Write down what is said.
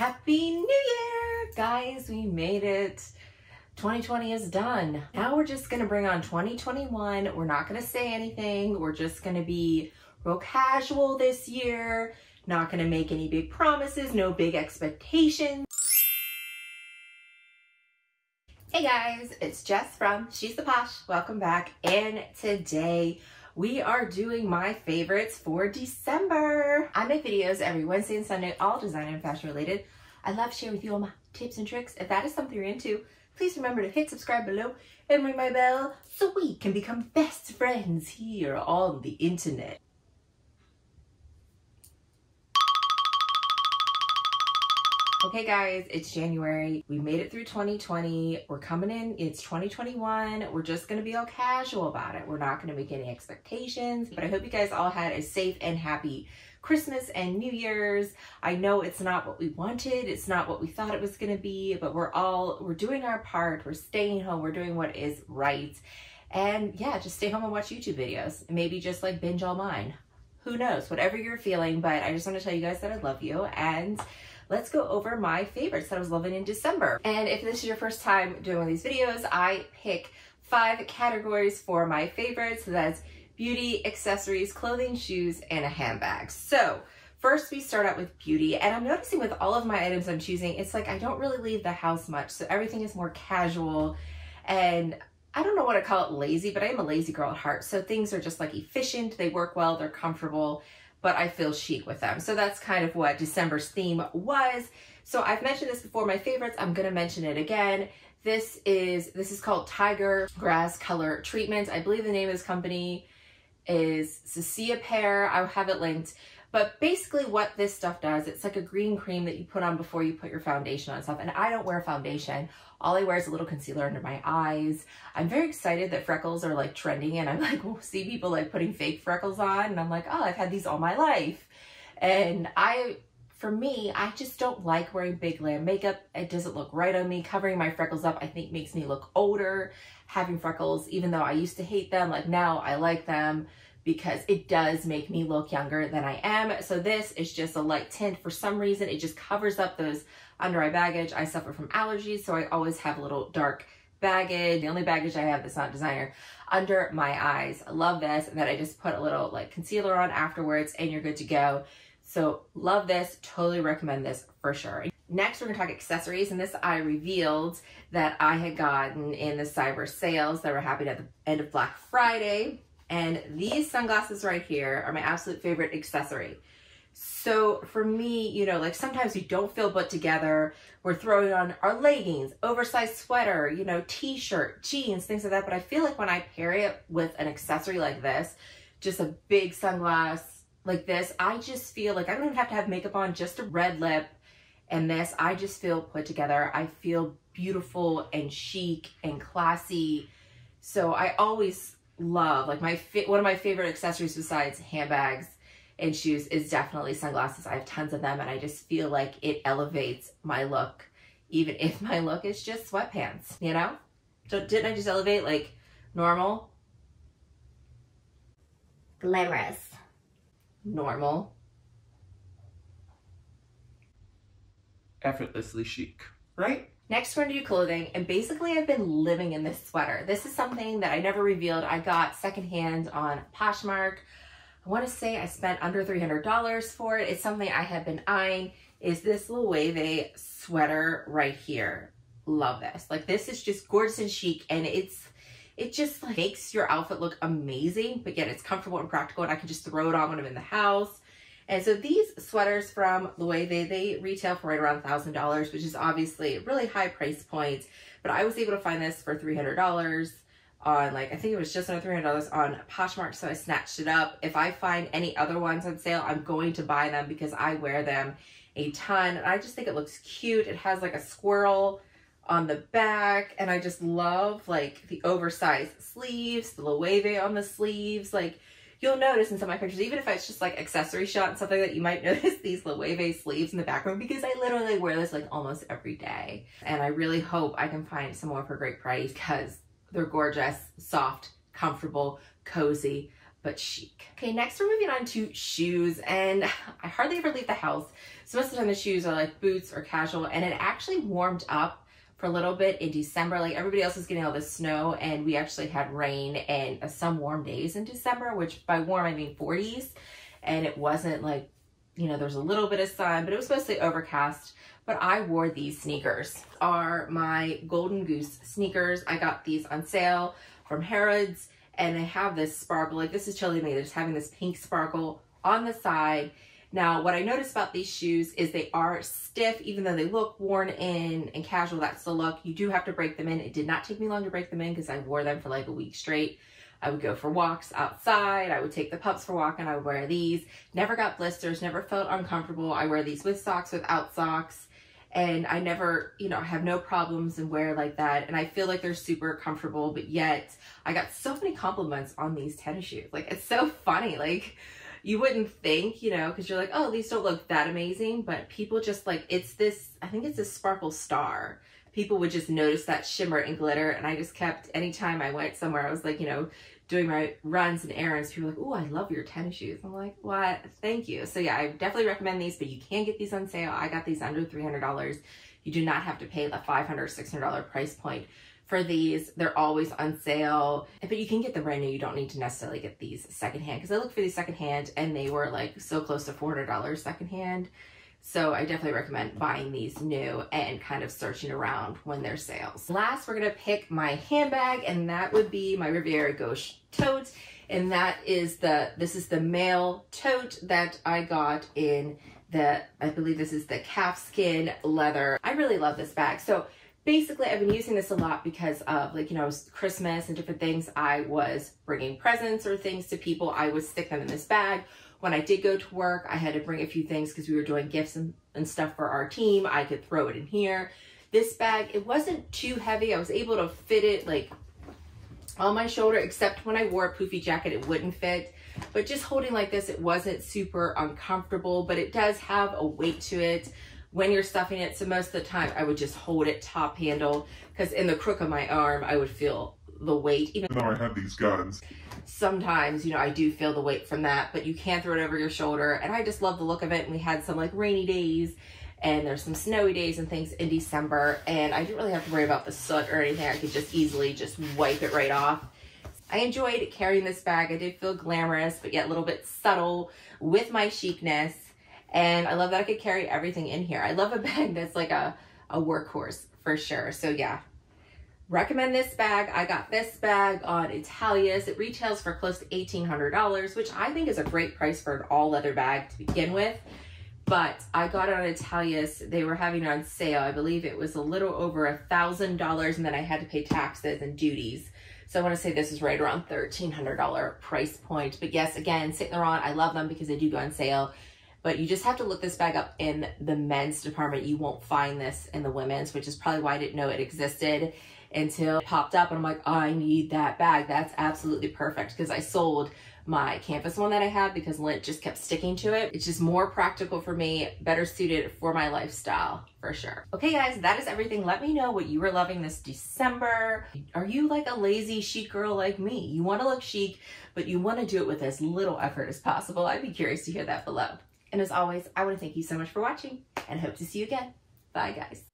Happy New Year! Guys, we made it. 2020 is done. Now we're just gonna bring on 2021. We're not gonna say anything. We're just gonna be real casual this year. Not gonna make any big promises, no big expectations. Hey guys, it's Jess from She's the Posh. Welcome back. And today we are doing my favorites for December. I make videos every Wednesday and Sunday, all design and fashion related. I love sharing with you all my tips and tricks. If that is something you're into, please remember to hit subscribe below and ring my bell so we can become best friends here on the internet. Okay guys, it's January. We made it through 2020. We're coming in, it's 2021. We're just gonna be all casual about it. We're not gonna make any expectations, but I hope you guys all had a safe and happy Christmas and New Year's. I know it's not what we wanted. It's not what we thought it was gonna be, but we're doing our part. We're staying home. We're doing what is right. And yeah, just stay home and watch YouTube videos. Maybe just like binge all mine. Who knows, whatever you're feeling, but I just wanna tell you guys that I love you, and let's go over my favorites that I was loving in December. And if this is your first time doing one of these videos, I pick 5 categories for my favorites. So that's beauty, accessories, clothing, shoes, and a handbag. So first we start out with beauty, and I'm noticing with all of my items I'm choosing, it's like I don't really leave the house much. So everything is more casual, and I don't know what I call it, lazy, but I am a lazy girl at heart. So things are just like efficient, they work well, they're comfortable, but I feel chic with them. So that's kind of what December's theme was. So I've mentioned this before, my favorites, I'm gonna mention it again. This is called Tiger Grass Color Treatment. I believe the name of this company is Cecilia Pear. I'll have it linked. But basically what this stuff does, it's like a green cream that you put on before you put your foundation on and stuff. And I don't wear foundation. All I wear is a little concealer under my eyes. I'm very excited that freckles are like trending, and I'm like, we'll see people like putting fake freckles on, and I'm like, oh, I've had these all my life. And for me, I just don't like wearing big glam makeup. It doesn't look right on me. Covering my freckles up, I think, makes me look older. Having freckles, even though I used to hate them, like now I like them because it does make me look younger than I am. So this is just a light tint. For some reason, it just covers up those under eye baggage. I suffer from allergies, so I always have a little dark baggage. The only baggage I have that's not designer under my eyes. I love this, and then I just put a little like concealer on afterwards and you're good to go. So love this, totally recommend this for sure. Next, we're gonna talk accessories, and this I revealed that I had gotten in the cyber sales that were happening at the end of Black Friday. And these sunglasses right here are my absolute favorite accessory. So for me, you know, like sometimes we don't feel put together. We're throwing on our leggings, oversized sweater, you know, t-shirt, jeans, things like that. But I feel like when I pair it with an accessory like this, just a big sunglass like this, I just feel like I don't even have to have makeup on, just a red lip and this, I just feel put together. I feel beautiful and chic and classy. So I always love, like one of my favorite accessories besides handbags and shoes is definitely sunglasses. I have tons of them, and I just feel like it elevates my look, even if my look is just sweatpants, you know? So didn't I just elevate like normal? Glamorous. Normal. Effortlessly chic, right? Next, we're gonna do clothing, and basically I've been living in this sweater. This is something that I never revealed. I got secondhand on Poshmark. I wanna say I spent under $300 for it. It's something I have been eyeing, is this Loewe sweater right here. Love this. Like, this is just gorgeous and chic, and it just like makes your outfit look amazing, but yet it's comfortable and practical, and I can just throw it on when I'm in the house. And so these sweaters from Loewe, they retail for right around $1,000, which is obviously a really high price point, but I was able to find this for $300 on, like, I think it was just under $300 on Poshmark, so I snatched it up. If I find any other ones on sale, I'm going to buy them because I wear them a ton, and I just think it looks cute. It has like a squirrel on the back, and I just love like the oversized sleeves, the Loewe on the sleeves. Like, you'll notice in some of my pictures, even if it's just like accessory shot and stuff like that, you might notice these Loewe sleeves in the background because I literally wear this like almost every day. And I really hope I can find some more for a great price because they're gorgeous, soft, comfortable, cozy, but chic. Okay, next we're moving on to shoes, and I hardly ever leave the house. So most of the time the shoes are like boots or casual, and it actually warmed up for a little bit in December. Like everybody else is getting all this snow, and we actually had rain and some warm days in December, which by warm I mean 40s. And it wasn't like, you know, there's a little bit of sun, but it was mostly overcast. But I wore these sneakers. Are my Golden Goose sneakers. I got these on sale from Harrods, and they have this sparkle. Like this is chilly to me. They're just having this pink sparkle on the side. Now, what I noticed about these shoes is they are stiff, even though they look worn in and casual. That's the look. You do have to break them in. It did not take me long to break them in because I wore them for like a week straight. I would go for walks outside. I would take the pups for a walk and I would wear these. Never got blisters, never felt uncomfortable. I wear these with socks, without socks. And I never, you know, have no problems and wear like that. And I feel like they're super comfortable, but yet I got so many compliments on these tennis shoes. Like, it's so funny. Like, you wouldn't think, you know, because you're like, oh, these don't look that amazing. But people just like, it's this, I think it's a sparkle star. People would just notice that shimmer and glitter. And I just kept, anytime I went somewhere, I was like, you know, doing my runs and errands, people were like, oh, I love your tennis shoes. I'm like, what? Thank you. So yeah, I definitely recommend these, but you can get these on sale. I got these under $300. You do not have to pay the $500 or $600 price point for these. They're always on sale, but you can get them brand new. You don't need to necessarily get these secondhand, because I looked for these secondhand and they were like so close to $400 secondhand. So I definitely recommend buying these new and kind of searching around when there's sales. Last, we're gonna pick my handbag, and that would be my Riviera Gauche tote. And that is this is the male tote that I got in I believe this is the calfskin leather. I really love this bag. So basically I've been using this a lot because of, like, you know, Christmas and different things. I was bringing presents or things to people. I would stick them in this bag. When I did go to work, I had to bring a few things because we were doing gifts and stuff for our team. I could throw it in here. This bag, it wasn't too heavy. I was able to fit it like on my shoulder, except when I wore a poofy jacket, it wouldn't fit. But just holding like this, it wasn't super uncomfortable, but it does have a weight to it when you're stuffing it. So most of the time I would just hold it top handle, because in the crook of my arm, I would feel the weight. Even though I have these guns, sometimes, you know, I do feel the weight from that, but you can throw it over your shoulder. And I just love the look of it. And we had some like rainy days, and there's some snowy days and things in December, and I didn't really have to worry about the soot or anything. I could just easily just wipe it right off. I enjoyed carrying this bag. I did feel glamorous, but yet a little bit subtle with my chicness. And I love that I could carry everything in here. I love a bag that's like a workhorse for sure. So yeah, recommend this bag. I got this bag on Italia's. It retails for close to $1,800, which I think is a great price for an all leather bag to begin with. But I got it on Italia's. They were having it on sale. I believe it was a little over $1,000, and then I had to pay taxes and duties. So I want to say this is right around $1,300 price point. But yes, again, Saint Laurent, I love them because they do go on sale. But you just have to look this bag up in the men's department. You won't find this in the women's, which is probably why I didn't know it existed until it popped up. And I'm like, I need that bag. That's absolutely perfect, because I sold my canvas one that I had because lint just kept sticking to it. It's just more practical for me, better suited for my lifestyle for sure. Okay guys, that is everything. Let me know what you were loving this December. Are you like a lazy chic girl like me? You want to look chic, but you want to do it with as little effort as possible? I'd be curious to hear that below. And as always, I want to thank you so much for watching and hope to see you again. Bye guys.